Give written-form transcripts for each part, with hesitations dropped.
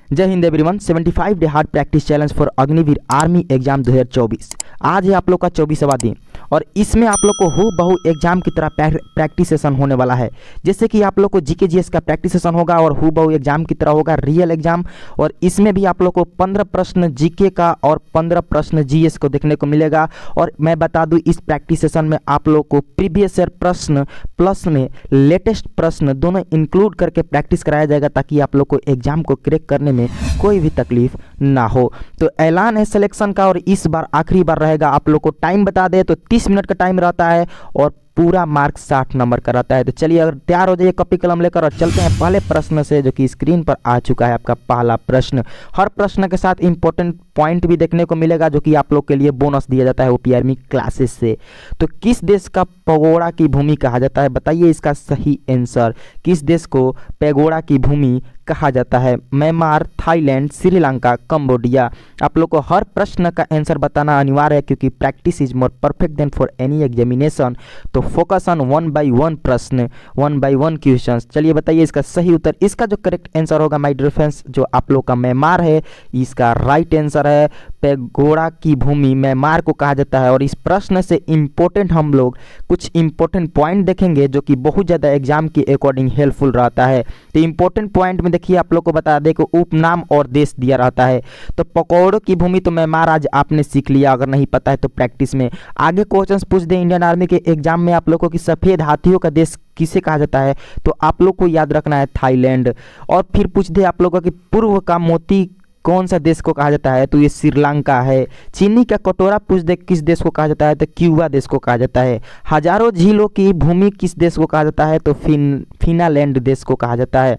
जय Hind everyone. 75 day hard practice challenge for Agniveer army exam 2024। आज है आप लोग का 24वां दिन और इसमें आप लोग को हूबहू एग्जाम की तरह प्रैक्टिस सेशन होने वाला है। जैसे कि आप लोग को जीके जीएस का प्रैक्टिस सेशन होगा और हूबहू एग्जाम की तरह होगा रियल एग्जाम। और इसमें भी आप लोग को 15 प्रश्न जीके का और 15 प्रश्न जीएस को देखने को मिलेगा। और मैं बता दूं, इस प्रैक्टिस सेशन में आप लोग को प्रीवियस ईयर प्रश्न प्लस में लेटेस्ट प्रश्न दोनों इंक्लूड करके प्रैक्टिस कराया जाएगा, ताकि आप लोग को एग्जाम को क्रैक करने में कोई भी तकलीफ ना हो। तो ऐलान है सिलेक्शन का और इस बार आखिरी बार रहेगा। आप लोग को टाइम बता दे तो 30 मिनट का टाइम रहता है और पूरा मार्क 60 नंबर का रहता है। तो चलिए अगर तैयार हो जाइए कॉपी कलम लेकर और चलते हैं पहले प्रश्न से, जो कि स्क्रीन पर आ चुका है। आपका पहला प्रश्न, हर प्रश्न के साथ इंपॉर्टेंट पॉइंट भी देखने को मिलेगा, जो कि आप लोग के लिए बोनस दिया जाता है ओपी आर्मी क्लासेस से। तो किस देश का पैगोडा की भूमि कहा जाता है? बताइए इसका सही आंसर। किस देश को पैगोडा की भूमि कहा जाता है? Myanmar, Thailand, Sri Lanka, Cambodia. आप लोग को हर प्रश्न का आंसर बताना अनिवार्य है, क्योंकि practice is more perfect than for any examination. तो फोकस ऑन 1 by 1 प्रश्न, 1 by 1 क्वेश्चन। चलिए बताइए इसका सही उत्तर। इसका जो करेक्ट आंसर होगा माय डियर फ्रेंड्स, जो आप लोग का म्यांमार है, इसका राइट आंसर है। पैगोडा की भूमि म्यांमार को कहा जाता है। और इस प्रश्न से इंपॉर्टेंट हम लोग कुछ इंपॉर्टेंट पॉइंट देखेंगे, जो कि बहुत ज़्यादा एग्जाम के अकॉर्डिंग हेल्पफुल रहता है। तो इंपॉर्टेंट पॉइंट में देखिए, आप लोग को बता दें कि उपनाम और देश दिया रहता है। तो पकौड़ों की भूमि तो म्यांमार आज आपने सीख लिया, अगर नहीं पता है तो प्रैक्टिस में आगे क्वेश्चंस पूछ दे इंडियन आर्मी के एग्जाम में आप लोगों की सफ़ेद हाथियों का देश किसे कहा जाता है, तो आप लोग को याद रखना है थाईलैंड। और फिर पूछ दे आप लोगों की पूर्व का मोती कौन सा देश को कहा जाता है, तो ये श्रीलंका है। चीनी का कटोरा पूछ दे किस देश को कहा जाता है, तो क्यूबा देश को कहा जाता है। हजारों झीलों की भूमि किस देश को कहा जाता है, तो फिनलैंड देश को कहा जाता है।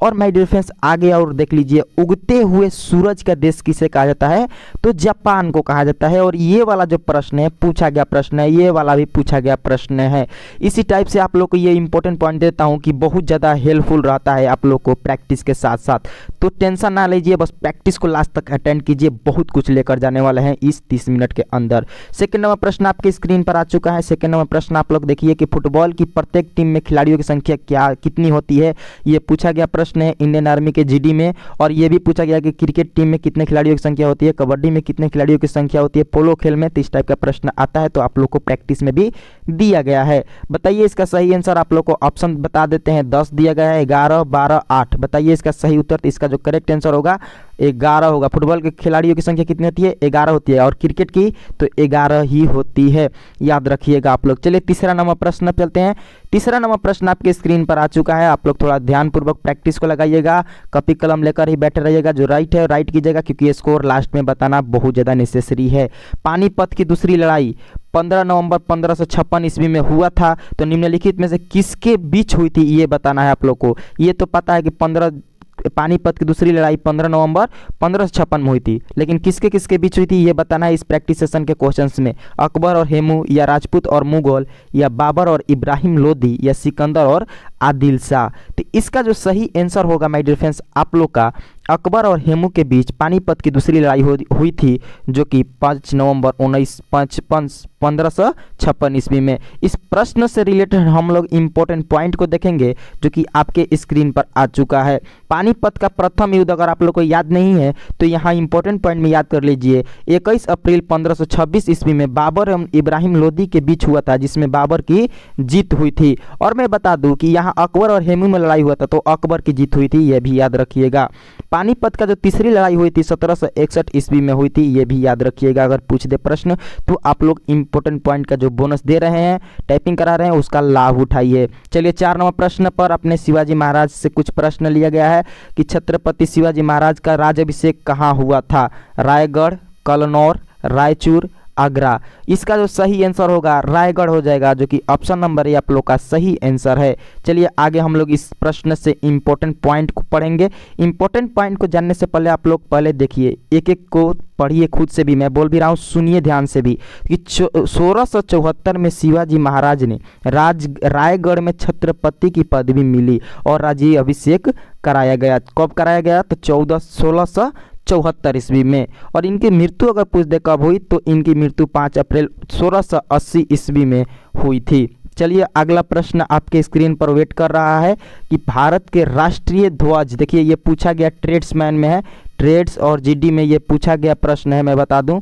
और माय डियर फ्रेंड्स आगे और देख लीजिए, उगते हुए सूरज का देश किसे कहा जाता है, तो जापान को कहा जाता है। और ये वाला जो प्रश्न है पूछा गया प्रश्न है, ये वाला भी पूछा गया प्रश्न है। इसी टाइप से आप लोग को ये इंपॉर्टेंट पॉइंट देता हूँ कि बहुत ज़्यादा हेल्पफुल रहता है आप लोग को प्रैक्टिस के साथ साथ। तो टेंशन ना लीजिए, बस प्रैक्टिस को लास्ट तक अटेंड कीजिए, बहुत कुछ लेकर जाने वाले हैं इस 30 मिनट के अंदर। सेकंड नंबर प्रश्न आपके स्क्रीन पर आ चुका है। सेकंड नंबर प्रश्न आप लोग देखिए कि फुटबॉल की प्रत्येक टीम में खिलाड़ियों की संख्या कितनी होती है, ये पूछा गया प्रश्न है इंडियन आर्मी के जीडी में। और ये भी पूछा गया कि क्रिकेट टीम में कितने खिलाड़ियों की संख्या होती है, कबड्डी में कितने खिलाड़ियों की संख्या होती है, पोलो खेल में। तो इस टाइप का प्रश्न आता है, तो आप लोग को प्रैक्टिस में भी दिया गया है। बताइए इसका सही आंसर। आप लोग को ऑप्शन बता देते हैं, 10 दिया गया है, 11, 12, 8। बताइए इसका सही उत्तर। तो इसका जो करेक्ट आंसर होगा 11 होगा। फुटबॉल के खिलाड़ियों की संख्या कितनी होती है? 11 होती है। और क्रिकेट की तो 11 ही होती है, याद रखिएगा आप लोग। चलिए तीसरा नंबर प्रश्न अब चलते हैं। तीसरा नंबर प्रश्न आपके स्क्रीन पर आ चुका है। आप लोग थोड़ा ध्यानपूर्वक प्रैक्टिस को लगाइएगा, कॉपी कलम लेकर ही बैठे रहिएगा। जो राइट है राइट कीजिएगा, क्योंकि स्कोर लास्ट में बताना बहुत ज़्यादा नेसेसरी है। पानीपत की दूसरी लड़ाई 15 नवंबर 1556 ईस्वी में हुआ था। तो निम्नलिखित में से किसके बीच हुई थी, ये बताना है आप लोग को। ये तो पता है कि पानीपत की दूसरी लड़ाई 15 नवंबर 1556 में हुई थी, लेकिन किसके किसके बीच हुई थी ये बताना है इस प्रैक्टिस सेशन के क्वेश्चंस में। अकबर और हेमू, या राजपूत और मुगल, या बाबर और इब्राहिम लोदी, या सिकंदर और आदिल शाह। तो इसका जो सही आंसर होगा माय डियर फ्रेंड्स, आप लोग का अकबर और हेमू के बीच पानीपत की दूसरी लड़ाई हुई थी, जो कि 5 नवंबर 1556 ईस्वी में। इस प्रश्न से रिलेटेड हम लोग इंपॉर्टेंट पॉइंट को देखेंगे, जो कि आपके स्क्रीन पर आ चुका है। पानीपत का प्रथम युद्ध अगर आप लोग को याद नहीं है तो यहाँ इंपॉर्टेंट पॉइंट में याद कर लीजिए। 21 अप्रैल 1526 ईस्वी में बाबर एवं इब्राहिम लोदी के बीच हुआ था, जिसमें बाबर की जीत हुई थी। और मैं बता दूं कि यहाँ अकबर और हेमू में लड़ाई हुआ था, तो अकबर की जीत हुई थी, यह भी याद रखिएगा। पानीपत का जो तीसरी लड़ाई हुई थी 1761 ईस्वी में हुई थी, ये भी याद रखिएगा। अगर पूछ दे प्रश्न तो आप लोग इंपॉर्टेंट पॉइंट का जो बोनस दे रहे हैं, टाइपिंग करा रहे हैं, उसका लाभ उठाइए। चलिए 4 नंबर प्रश्न पर अपने शिवाजी महाराज से कुछ प्रश्न लिया गया है कि छत्रपति शिवाजी महाराज का राज्याभिषेक कहाँ हुआ था? रायगढ़, कलनौर, रायचूर, आगरा। इसका जो सही आंसर होगा रायगढ़ हो जाएगा, जो कि ऑप्शन नंबर ए आप लोग का सही आंसर है। चलिए आगे हम लोग इस प्रश्न से इंपॉर्टेंट पॉइंट को पढ़ेंगे। इंपॉर्टेंट पॉइंट को जानने से पहले आप लोग पहले देखिए, एक एक को पढ़िए खुद से भी, मैं बोल भी रहा हूँ, सुनिए ध्यान से भी कि 1674 में शिवाजी महाराज ने रायगढ़ में छत्रपति की पदवी मिली और राज्याभिषेक कराया गया। कब कराया गया? तो 1674 ईस्वी में। और इनकी मृत्यु अगर पूछ दे कब हुई, तो इनकी मृत्यु 5 अप्रैल 1680 ईस्वी में हुई थी। चलिए अगला प्रश्न आपके स्क्रीन पर वेट कर रहा है कि भारत के राष्ट्रीय ध्वज, देखिए ये पूछा गया ट्रेड्समैन में है, ट्रेड्स और जीडी में ये पूछा गया प्रश्न है। मैं बता दूं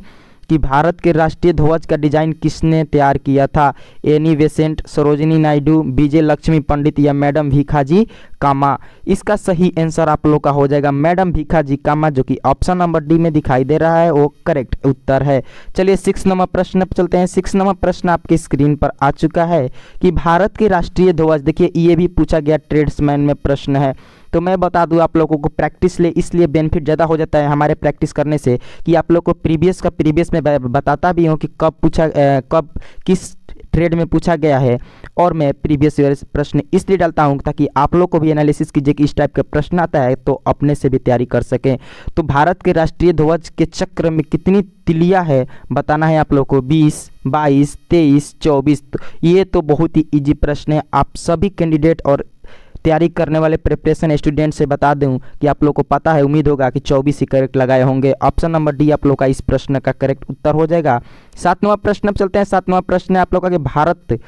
कि भारत के राष्ट्रीय ध्वज का डिजाइन किसने तैयार किया था? एनी बेसेंट, सरोजिनी नायडू, विजय लक्ष्मी पंडित या मैडम भीखाजी कामा? इसका सही आंसर आप लोग का हो जाएगा मैडम भीखाजी कामा, जो कि ऑप्शन नंबर डी में दिखाई दे रहा है, वो करेक्ट उत्तर है। चलिए 6 नंबर प्रश्न पर चलते हैं। 6 नंबर प्रश्न आपके स्क्रीन पर आ चुका है कि भारत के राष्ट्रीय ध्वज, देखिए ये भी पूछा गया ट्रेड्समैन में प्रश्न है। तो मैं बता दूं आप लोगों को प्रैक्टिस ले, इसलिए बेनिफिट ज़्यादा हो जाता है हमारे प्रैक्टिस करने से कि आप लोग को प्रीवियस में बताता भी हूँ कि कब किस ट्रेड में पूछा गया है, और मैं प्रीवियस ईयर प्रश्न इसलिए डालता हूँ ताकि आप लोग को भी एनालिसिस कीजिए कि इस टाइप का प्रश्न आता है तो अपने से भी तैयारी कर सकें। तो भारत के राष्ट्रीय ध्वज के चक्र में कितनी तिलिया है बताना है आप लोग को, 20, 22, 23, 24। ये तो बहुत ही ईजी प्रश्न है। आप सभी कैंडिडेट और तैयारी करने वाले प्रिपरेशन स्टूडेंट से बता दूं कि आप लोग को पता है, उम्मीद होगा कि 24 ही करेक्ट लगाए होंगे। ऑप्शन नंबर डी आप लोग का इस प्रश्न का करेक्ट उत्तर हो जाएगा। 7 नंबर प्रश्न अब चलते हैं। 7 नंबर प्रश्न है आप लोग का कि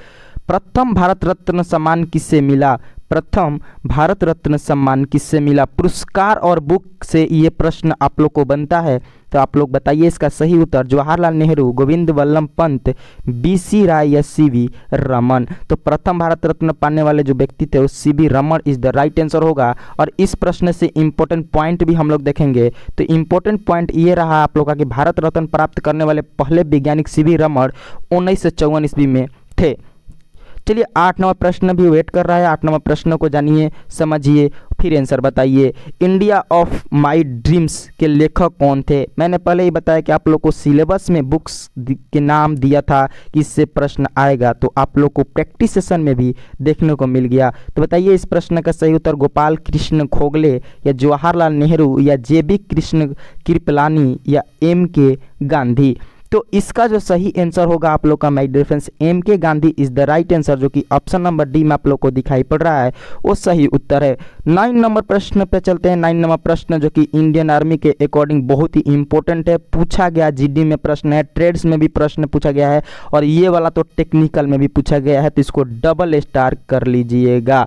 प्रथम भारत रत्न सम्मान किससे मिला? प्रथम भारत रत्न सम्मान किससे मिला? पुरस्कार और बुक से ये प्रश्न आप लोग को बनता है, तो आप लोग बताइए इसका सही उत्तर। जवाहरलाल नेहरू, गोविंद वल्लभ पंत, बीसी राय या सीवी रमन? तो प्रथम भारत रत्न पाने वाले जो व्यक्ति थे वो CV Raman is the right answer होगा। और इस प्रश्न से इंपॉर्टेंट पॉइंट भी हम लोग देखेंगे। तो इंपॉर्टेंट पॉइंट ये रहा आप लोग का कि भारत रत्न प्राप्त करने वाले पहले वैज्ञानिक सीवी रमन 1954 ईस्वी में थे। चलिए 8 नंबर प्रश्न भी वेट कर रहा है। 8 नंबर प्रश्न को जानिए, समझिए, फिर आंसर बताइए। इंडिया ऑफ माय ड्रीम्स के लेखक कौन थे? मैंने पहले ही बताया कि आप लोग को सिलेबस में बुक्स के नाम दिया था कि इससे प्रश्न आएगा, तो आप लोग को प्रैक्टिस सेशन में भी देखने को मिल गया। तो बताइए इस प्रश्न का सही उत्तर गोपाल कृष्ण गोखले या जवाहरलाल नेहरू या जेबी कृष्ण कृपलानी या M.K. गांधी? तो इसका जो सही आंसर होगा आप लोग का my dear friends M.K. Gandhi is the right answer, जो कि ऑप्शन नंबर डी में आप लोग को दिखाई पड़ रहा है, वो सही उत्तर है। 9 नंबर प्रश्न पे चलते हैं। 9 नंबर प्रश्न जो कि इंडियन आर्मी के अकॉर्डिंग बहुत ही इंपॉर्टेंट है, पूछा गया जीडी में प्रश्न है, ट्रेड्स में भी प्रश्न पूछा गया है, और ये वाला तो टेक्निकल में भी पूछा गया है, तो इसको डबल स्टार कर लीजिएगा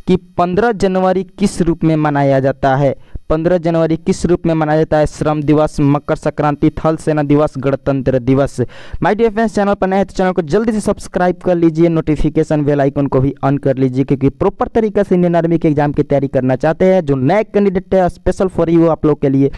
कि 15 जनवरी किस रूप में मनाया जाता है? 15 जनवरी किस रूप में मनाया जाता है? श्रम दिवस, मकर संक्रांति, थल सेना दिवस, गणतंत्र दिवस? माय डियर फ्रेंड्स, चैनल पर नए हैं तो चैनल को जल्दी से सब्सक्राइब कर लीजिए, नोटिफिकेशन बेल आइकन को भी ऑन कर लीजिए, क्योंकि प्रॉपर तरीके से इंडियन आर्मी के एग्जाम की तैयारी करना चाहते हैं जो नए कैंडिडेट है, स्पेशल फॉर यू आप लोग के लिए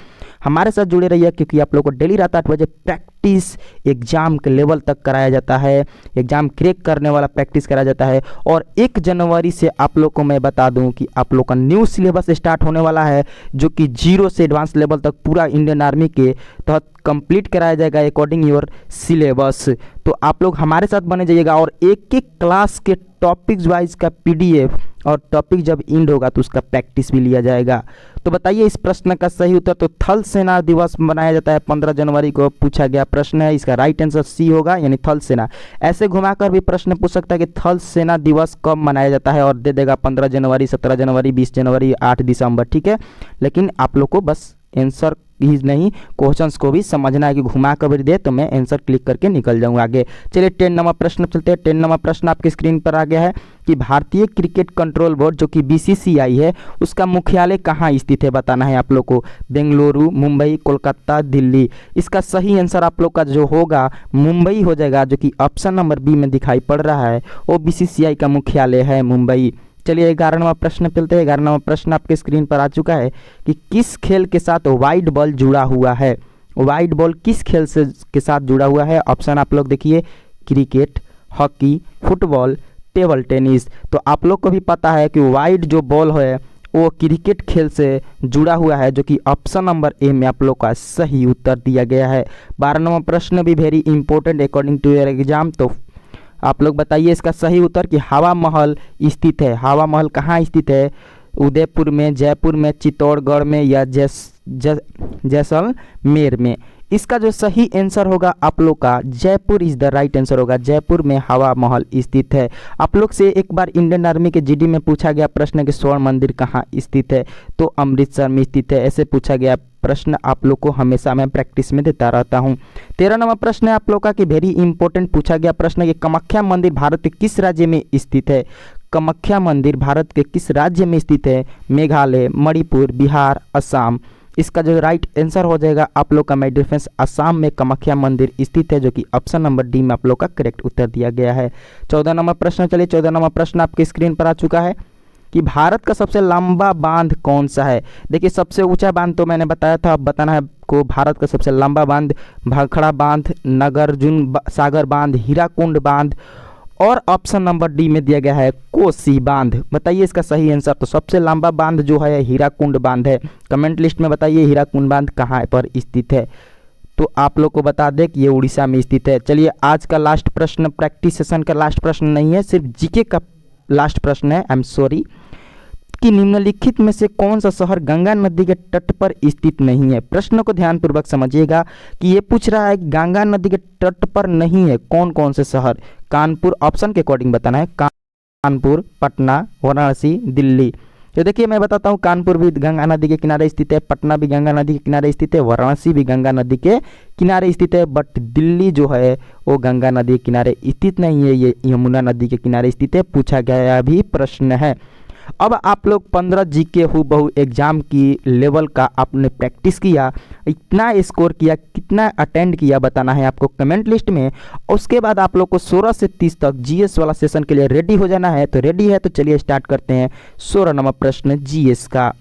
हमारे साथ जुड़े रहिए, क्योंकि आप लोग को डेली रात 8 बजे प्रैक्टिस एग्जाम के लेवल तक कराया जाता है, एग्जाम क्रैक करने वाला प्रैक्टिस कराया जाता है। और 1 जनवरी से आप लोग को मैं बता दूं कि आप लोग का न्यू सिलेबस स्टार्ट होने वाला है, जो कि 0 से एडवांस लेवल तक पूरा इंडियन आर्मी के तहत कंप्लीट कराया जाएगा अकॉर्डिंग योर सिलेबस। तो आप लोग हमारे साथ बने जाइएगा, और एक एक क्लास के टॉपिक्स वाइज का PDF और टॉपिक जब एंड होगा तो उसका प्रैक्टिस भी लिया जाएगा। तो बताइए इस प्रश्न का सही उत्तर। तो थल सेना दिवस मनाया जाता है 15 जनवरी को, पूछा गया प्रश्न है, इसका राइट आंसर सी होगा, यानी थल सेना। ऐसे घुमाकर भी प्रश्न पूछ सकता है कि थल सेना दिवस कब मनाया जाता है, और दे देगा 15 जनवरी, 17 जनवरी, 20 जनवरी, 8 दिसंबर, ठीक है। लेकिन आप लोग को बस आंसर ही नहीं, क्वेश्चंस को भी समझना है कि घुमा कर दे तो मैं आंसर क्लिक करके निकल जाऊंगा आगे। चलिए 10 नंबर प्रश्न चलते हैं। 10 नंबर प्रश्न आपके स्क्रीन पर आ गया है कि भारतीय क्रिकेट कंट्रोल बोर्ड जो कि BCCI है, उसका मुख्यालय कहाँ स्थित है बताना है आप लोग को। बेंगलुरु, मुंबई, कोलकाता, दिल्ली? इसका सही आंसर आप लोग का जो होगा मुंबई हो जाएगा, जो कि ऑप्शन नंबर बी में दिखाई पड़ रहा है, वो BCCI का मुख्यालय है मुंबई। चलिए 11 नंबर प्रश्न चलते हैं। 11 नंबर प्रश्न आपके स्क्रीन पर आ चुका है कि किस खेल के साथ वाइड बॉल जुड़ा हुआ है? वाइड बॉल किस खेल से के साथ जुड़ा हुआ है? ऑप्शन आप लोग देखिए, cricket, hockey, football, table tennis. तो आप लोग को भी पता है कि वाइड जो बॉल है वो क्रिकेट खेल से जुड़ा हुआ है, जो कि ऑप्शन नंबर ए में आप लोग का सही उत्तर दिया गया है। 12 नंबर प्रश्न भी very important according to your exam. तो आप लोग बताइए इसका सही उत्तर कि हवा महल स्थित है। हवा महल कहाँ स्थित है? उदयपुर में, जयपुर में, चित्तौड़गढ़ में या जैसलमेर में? इसका जो सही आंसर होगा आप लोग का Jaipur is the right answer होगा। जयपुर में हवा महल स्थित है। आप लोग से एक बार इंडियन आर्मी के जीडी में पूछा गया प्रश्न कि स्वर्ण मंदिर कहाँ स्थित है, तो अमृतसर में स्थित है। ऐसे पूछा गया प्रश्न आप लोग को हमेशा मैं प्रैक्टिस में देता रहता हूँ। 13 नंबर प्रश्न है आप लोग का कि वेरी इंपॉर्टेंट पूछा गया प्रश्न कि कामाख्या मंदिर भारत के किस राज्य में स्थित है। कामाख्या मंदिर भारत के किस राज्य में स्थित है? मेघालय, मणिपुर, बिहार, असम। इसका जो राइट आंसर हो जाएगा आप लोग का माय डियर फ्रेंड्स असम में कामाख्या मंदिर स्थित है, जो कि ऑप्शन नंबर डी में आप लोग का करेक्ट उत्तर दिया गया है। 14 नंबर प्रश्न, चलिए 14 नंबर प्रश्न आपके स्क्रीन पर आ चुका है कि भारत का सबसे लंबा बांध कौन सा है। देखिए सबसे ऊंचा बांध तो मैंने बताया था, अब बताना है आपको भारत का सबसे लंबा बांध भाखड़ा बांध, नागार्जुन सागर बांध, हीराकुंड बांध और ऑप्शन नंबर डी में दिया गया है कोसी बांध। बताइए इसका सही आंसर। तो सबसे लंबा बांध जो है हीराकुंड बांध है। कमेंट लिस्ट में बताइए हीराकुंड बांध कहाँ पर स्थित है। तो आप लोग को बता दें कि ये उड़ीसा में स्थित है। चलिए आज का लास्ट प्रश्न, प्रैक्टिस सेशन का लास्ट प्रश्न नहीं है, सिर्फ जीके का लास्ट प्रश्न है। आई एम सॉरी कि निम्नलिखित में से कौन सा शहर गंगा नदी के तट पर स्थित नहीं है। प्रश्न को ध्यानपूर्वक समझिएगा कि ये पूछ रहा है कि गंगा नदी के तट पर नहीं है कौन कौन से शहर। कानपुर, ऑप्शन के अकॉर्डिंग बताना है, कानपुर, पटना, वाराणसी, दिल्ली। तो देखिए मैं बताता हूँ, कानपुर भी गंगा नदी के किनारे स्थित है, पटना भी गंगा नदी के किनारे स्थित है, वाराणसी भी गंगा नदी के किनारे स्थित है, बट दिल्ली जो है वो गंगा नदी के किनारे स्थित नहीं है, ये यमुना नदी के किनारे स्थित है। पूछा गया भी प्रश्न है। अब आप लोग 15 जीके हूबहू एग्जाम की लेवल का आपने प्रैक्टिस किया, इतना स्कोर किया, कितना अटेंड किया बताना है आपको कमेंट लिस्ट में। उसके बाद आप लोग को 16 से 30 तक जीएस वाला सेशन के लिए रेडी हो जाना है। तो रेडी है तो चलिए स्टार्ट करते हैं 16 नंबर प्रश्न जीएस का,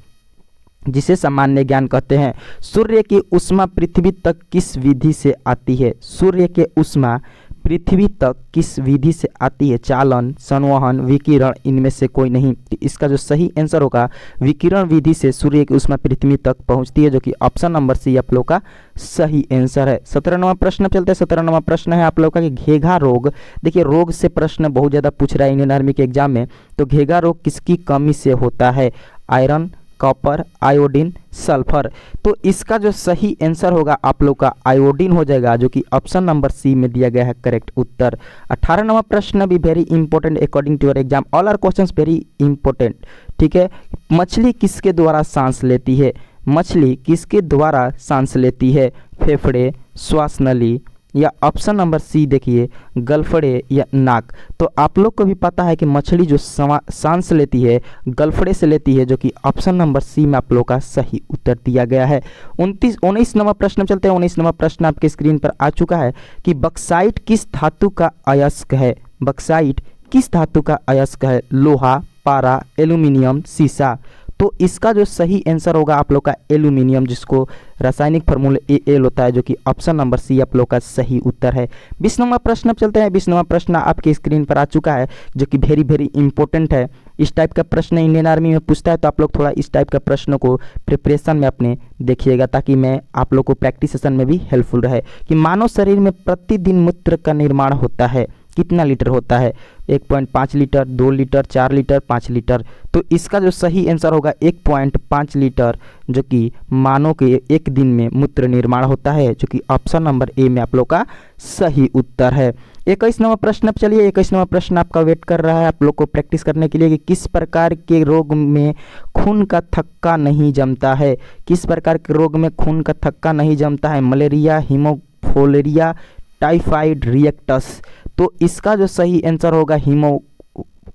जिसे सामान्य ज्ञान कहते हैं। सूर्य की ऊष्मा पृथ्वी तक किस विधि से आती है? सूर्य के ऊष्मा पृथ्वी तक किस विधि से आती है? चालन, संवहन, विकिरण, इनमें से कोई नहीं। तो इसका जो सही आंसर होगा विकिरण विधि से सूर्य की ऊष्मा पृथ्वी तक पहुंचती है, जो कि ऑप्शन नंबर सी आप लोग का सही आंसर है। 17 नंबर प्रश्न चलते हैं। 17 नंबर प्रश्न है आप लोग का कि घेघा रोग। देखिए रोग से प्रश्न बहुत ज़्यादा पूछ रहा है इंडियन आर्मी के एग्जाम में। तो घेघा रोग किसकी कमी से होता है? Iron, copper, iodine, sulphur. तो इसका जो सही आंसर होगा आप लोग का आयोडीन हो जाएगा, जो कि ऑप्शन नंबर सी में दिया गया है करेक्ट उत्तर। 18 नंबर प्रश्न भी very important according to your exam, all are questions very important, ठीक है। मछली किसके द्वारा सांस लेती है? मछली किसके द्वारा सांस लेती है? फेफड़े, श्वास नली या ऑप्शन नंबर सी देखिए गलफड़े या नाक। तो आप लोग को भी पता है कि मछली जो सांस लेती है गलफड़े से लेती है, जो कि ऑप्शन नंबर सी में आप लोग का सही उत्तर दिया गया है। 19 नंबर प्रश्न चलते हैं। 19 नंबर प्रश्न आपके स्क्रीन पर आ चुका है कि बक्साइट किस धातु का अयस्क है? बक्साइट किस धातु का अयस्क है? लोहा, पारा, एल्यूमिनियम, सीसा। तो इसका जो सही आंसर होगा आप लोग का एल्यूमिनियम, जिसको रासायनिक फार्मूला Al होता है, जो कि ऑप्शन नंबर सी आप लोग का सही उत्तर है। 20 नंबर प्रश्न अब चलते हैं। 20 नंबर प्रश्न आपके स्क्रीन पर आ चुका है, जो कि वेरी वेरी इंपॉर्टेंट है। इस टाइप का प्रश्न इंडियन आर्मी में पूछता है, तो आप लोग थोड़ा इस टाइप का प्रश्न को प्रिपरेशन में अपने देखिएगा, ताकि मैं आप लोग को प्रैक्टिस सेशन में भी हेल्पफुल रहे। कि मानव शरीर में प्रतिदिन मूत्र का निर्माण होता है, कितना लीटर होता है? 1.5 लीटर, 2 लीटर, 4 लीटर, 5 लीटर। तो इसका जो सही आंसर होगा 1.5 लीटर, जो कि मानव के एक दिन में मूत्र निर्माण होता है, जो कि ऑप्शन नंबर ए में आप लोग का सही उत्तर है। 21 नंबर प्रश्न अब चलिए 21 नंबर प्रश्न आपका वेट कर रहा है आप लोग को प्रैक्टिस करने के लिए कि किस प्रकार के रोग में खून का थक्का नहीं जमता है? किस प्रकार के रोग में खून का थक्का नहीं जमता है? Malaria, hemophilia, typhoid, reacts. तो इसका जो सही आंसर होगा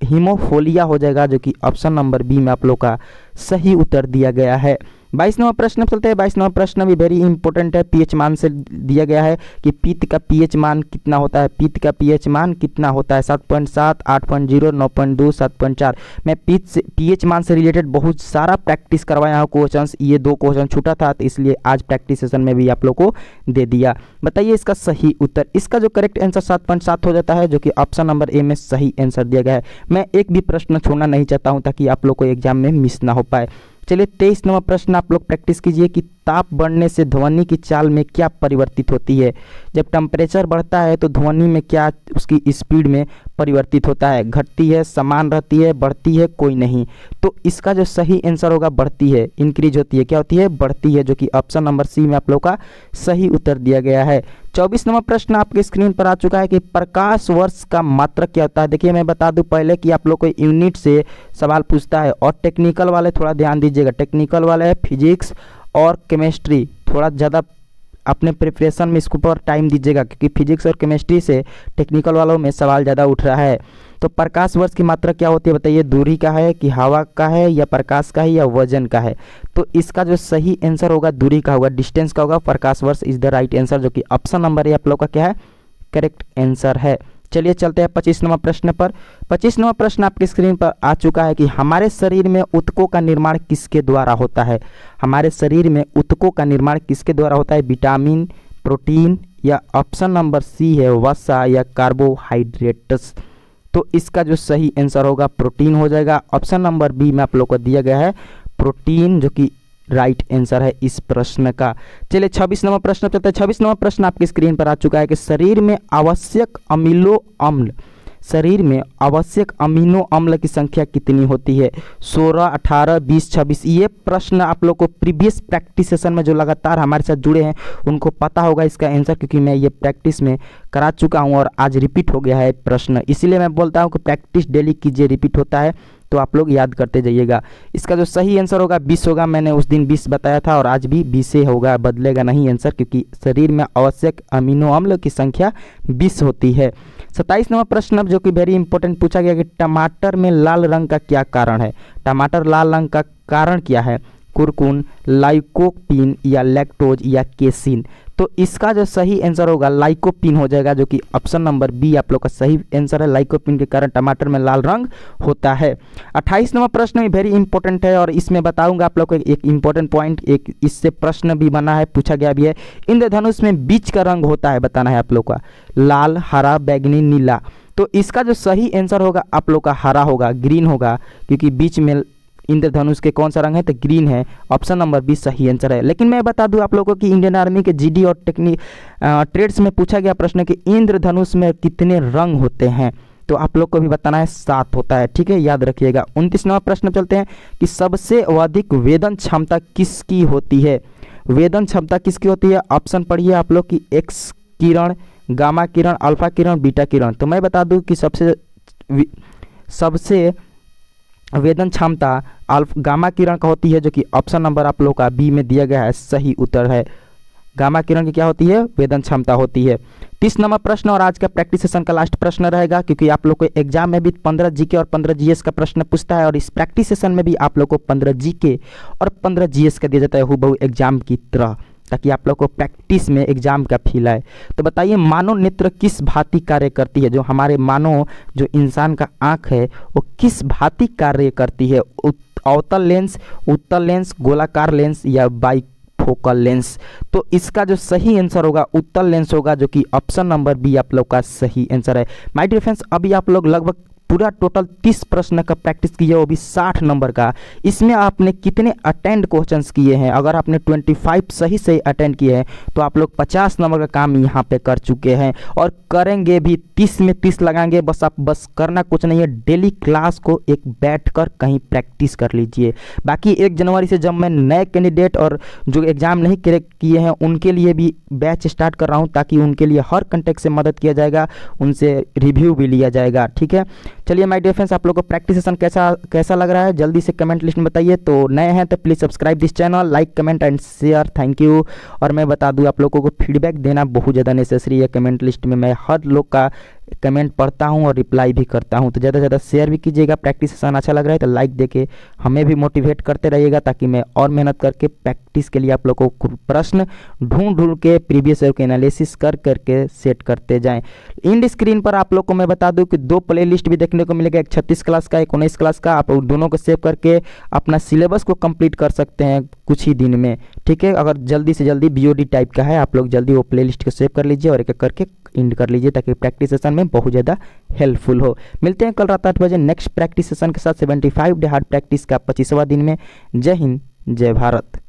हीमोफिलिया हो जाएगा, जो कि ऑप्शन नंबर बी में आप लोग का सही उत्तर दिया गया है। 22 नंबर प्रश्न चलते हैं। 22 नंबर प्रश्न भी वेरी इंपॉर्टेंट है, पीएच मान से दिया गया है कि पित्त का पीएच मान कितना होता है? पित्त का पीएच मान कितना होता है? 7.7, 8.0, 9.2, 7.4। मैं पीएच मान से रिलेटेड बहुत सारा प्रैक्टिस करवाया हूँ क्वेश्चंस, ये 2 क्वेश्चन छूटा था, तो इसलिए आज प्रैक्टिस सेशन में भी आप लोग को दे दिया। बताइए इसका सही उत्तर। इसका जो करेक्ट आंसर 7.7 हो जाता है, जो कि ऑप्शन नंबर ए में सही आंसर दिया गया है। मैं एक भी प्रश्न छोड़ना नहीं चाहता हूँ, ताकि आप लोग को एग्जाम में मिस ना हो पाए। चलिए 23 नंबर प्रश्न आप लोग प्रैक्टिस कीजिए कि ताप बढ़ने से ध्वनि की चाल में क्या परिवर्तित होती है? जब टेम्परेचर बढ़ता है तो ध्वनि में क्या उसकी स्पीड में परिवर्तित होता है? घटती है, समान रहती है, बढ़ती है, कोई नहीं। तो इसका जो सही आंसर होगा बढ़ती है, इंक्रीज होती है। क्या होती है? बढ़ती है, जो कि ऑप्शन नंबर सी में आप लोग का सही उत्तर दिया गया है। 24 नंबर प्रश्न आपके स्क्रीन पर आ चुका है कि प्रकाश वर्ष का मात्रक क्या होता है? देखिए मैं बता दूं पहले कि आप लोग को यूनिट से सवाल पूछता है, और टेक्निकल वाले थोड़ा ध्यान दीजिएगा। टेक्निकल वाले फिजिक्स और केमिस्ट्री थोड़ा ज़्यादा अपने प्रिपरेशन में इसके ऊपर टाइम दीजिएगा, क्योंकि फिजिक्स और केमिस्ट्री से टेक्निकल वालों में सवाल ज़्यादा उठ रहा है। तो प्रकाश वर्ष की मात्रा क्या होती है बताइए? दूरी का है कि हवा का है या प्रकाश का है या वजन का है? तो इसका जो सही आंसर होगा दूरी का होगा, डिस्टेंस का होगा। प्रकाश वर्ष इज द राइट आंसर, जो कि ऑप्शन नंबर ए आप लोग का क्या है? करेक्ट आंसर है। चलिए चलते हैं 25 नंबर प्रश्न पर। 25 नंबर प्रश्न आपकी स्क्रीन पर आ चुका है कि हमारे शरीर में ऊतकों का निर्माण किसके द्वारा होता है? हमारे शरीर में ऊतकों का निर्माण किसके द्वारा होता है? विटामिन, प्रोटीन, या ऑप्शन नंबर सी है वसा या कार्बोहाइड्रेट्स? तो इसका जो सही आंसर होगा प्रोटीन हो जाएगा। ऑप्शन नंबर बी में आप लोग को दिया गया है प्रोटीन, जो कि राइट आंसर है इस प्रश्न का। चलिए 26 नंबर प्रश्न चलते हैं। 26 नंबर प्रश्न आपकी स्क्रीन पर आ चुका है कि शरीर में आवश्यक अमीनो अम्ल की संख्या कितनी होती है? 16, 18, 20, 26? ये प्रश्न आप लोग को प्रीवियस प्रैक्टिस सेशन में जो लगातार हमारे साथ जुड़े हैं उनको पता होगा इसका आंसर, क्योंकि मैं ये प्रैक्टिस में करा चुका हूँ और आज रिपीट हो गया है प्रश्न। इसीलिए मैं बोलता हूँ कि प्रैक्टिस डेली कीजिए, रिपीट होता है तो आप लोग याद करते जाइएगा। इसका जो सही आंसर होगा 20 होगा। मैंने उस दिन 20 बताया था और आज भी 20 ही होगा, बदलेगा नहीं आंसर, क्योंकि शरीर में आवश्यक अमीनो अम्ल की संख्या 20 होती है। 27 नंबर प्रश्न जो कि वेरी इंपॉर्टेंट पूछा गया कि टमाटर में लाल रंग का क्या कारण है? टमाटर लाल रंग का कारण क्या है? कुरकुन, लाइकोपीन, या लैक्टोज, या केसिन? तो इसका जो सही आंसर होगा लाइकोपीन हो जाएगा, जो कि ऑप्शन नंबर बी आप लोग का सही आंसर है। लाइकोपीन के कारण टमाटर में लाल रंग होता है। 28 नंबर प्रश्न भी वेरी इंपॉर्टेंट है और इसमें बताऊंगा आप लोग को एक इंपॉर्टेंट पॉइंट, एक इससे प्रश्न भी बना है, पूछा गया भी है। इंद्रधनुष में बीच का रंग होता है, बताना है आप लोग का, लाल, हरा, बैंगनी, नीला। तो इसका जो सही आंसर होगा आप लोग का हरा होगा, ग्रीन होगा, क्योंकि बीच में इंद्रधनुष के कौन सा रंग है? तो ग्रीन है। ऑप्शन नंबर बी सही आंसर है। लेकिन मैं बता दूं आप लोगों को कि इंडियन आर्मी के जीडी और ट्रेड्स में पूछा गया प्रश्न कि इंद्रधनुष में कितने रंग होते हैं? तो आप लोग को भी बताना है 7 होता है, ठीक है, याद रखिएगा। 29 नंबर प्रश्न चलते हैं कि सबसे अधिक वेदन क्षमता किसकी होती है? वेदन क्षमता किसकी होती है? ऑप्शन पढ़िए आप लोग की एक्स किरण, गामा किरण, अल्फा किरण, बीटा किरण। तो मैं बता दूं कि सबसे वेदन क्षमता गामा किरण का होती है, जो कि ऑप्शन नंबर आप लोग का बी में दिया गया है, सही उत्तर है। गामा किरण की क्या होती है? वेदन क्षमता होती है। 30 नंबर प्रश्न और आज का प्रैक्टिस सेशन का लास्ट प्रश्न रहेगा, क्योंकि आप लोग को एग्जाम में भी 15 जीके और 15 जीएस का प्रश्न पूछता है, और इस प्रैक्टिस सेशन में भी आप लोग को 15 जीके और 15 जीएस का दिया जाता है हूबहू एग्जाम की तरह, ताकि आप लोग को प्रैक्टिस में एग्जाम का फील आए। तो बताइए मानव नेत्र किस भांति कार्य करती है? जो हमारे मानव जो इंसान का आँख है वो किस भांति कार्य करती है? अवतल लेंस, उत्तल लेंस, गोलाकार लेंस, या बाइफोकल लेंस? तो इसका जो सही आंसर होगा उत्तल लेंस होगा, जो कि ऑप्शन नंबर बी आप लोग का सही आंसर है। माय डियर फ्रेंड्स, अभी आप लोग लगभग पूरा टोटल 30 प्रश्न का प्रैक्टिस किया, वो भी 60 नंबर का। इसमें आपने कितने अटेंड क्वेश्चंस किए हैं? अगर आपने 25 सही से अटेंड किए हैं तो आप लोग 50 नंबर का काम यहाँ पे कर चुके हैं, और करेंगे भी। 30 में 30 लगाएंगे। बस करना कुछ नहीं है, डेली क्लास को एक बैठ कर कहीं प्रैक्टिस कर लीजिए। बाकी 1 जनवरी से जब मैं नए कैंडिडेट और जो एग्ज़ाम नहीं किए हैं उनके लिए भी बैच स्टार्ट कर रहा हूँ, ताकि उनके लिए हर कंटेक्ट से मदद किया जाएगा, उनसे रिव्यू भी लिया जाएगा, ठीक है। चलिए माय डियर फ्रेंड्स, आप लोगों को प्रैक्टिस सेशन कैसा लग रहा है जल्दी से कमेंट लिस्ट में बताइए। तो नए हैं तो please subscribe this channel, like, comment and share, thank you. और मैं बता दूं आप लोगों को फीडबैक देना बहुत ज़्यादा नेसेसरी है। कमेंट लिस्ट में मैं हर लोग का कमेंट पढ़ता हूं और रिप्लाई भी करता हूं, तो ज़्यादा से ज़्यादा शेयर भी कीजिएगा। प्रैक्टिस सेशन अच्छा लग रहा है तो लाइक देके हमें भी मोटिवेट करते रहिएगा, ताकि मैं और मेहनत करके प्रैक्टिस के लिए आप लोगों को प्रश्न ढूंढ के प्रीवियस ईयर के एनालिसिस करके सेट करते जाएं। इंड स्क्रीन पर आप लोग को मैं बता दूं कि 2 प्ले लिस्ट भी देखने को मिलेगा, एक 36 क्लास का, एक 19 क्लास का। आप दोनों को सेव करके अपना सिलेबस को कंप्लीट कर सकते हैं कुछ ही दिन में, ठीक है। अगर जल्दी से जल्दी BOD टाइप का है, आप लोग जल्दी वो प्ले लिस्ट को सेव कर लीजिए और एक एक करके इंड कर लीजिए, ताकि प्रैक्टिस सेशन में बहुत ज़्यादा हेल्पफुल हो। मिलते हैं कल रात 8 बजे नेक्स्ट प्रैक्टिस सेशन के साथ 75 डे हार्ड प्रैक्टिस का 25वां दिन में। जय हिंद, जय भारत।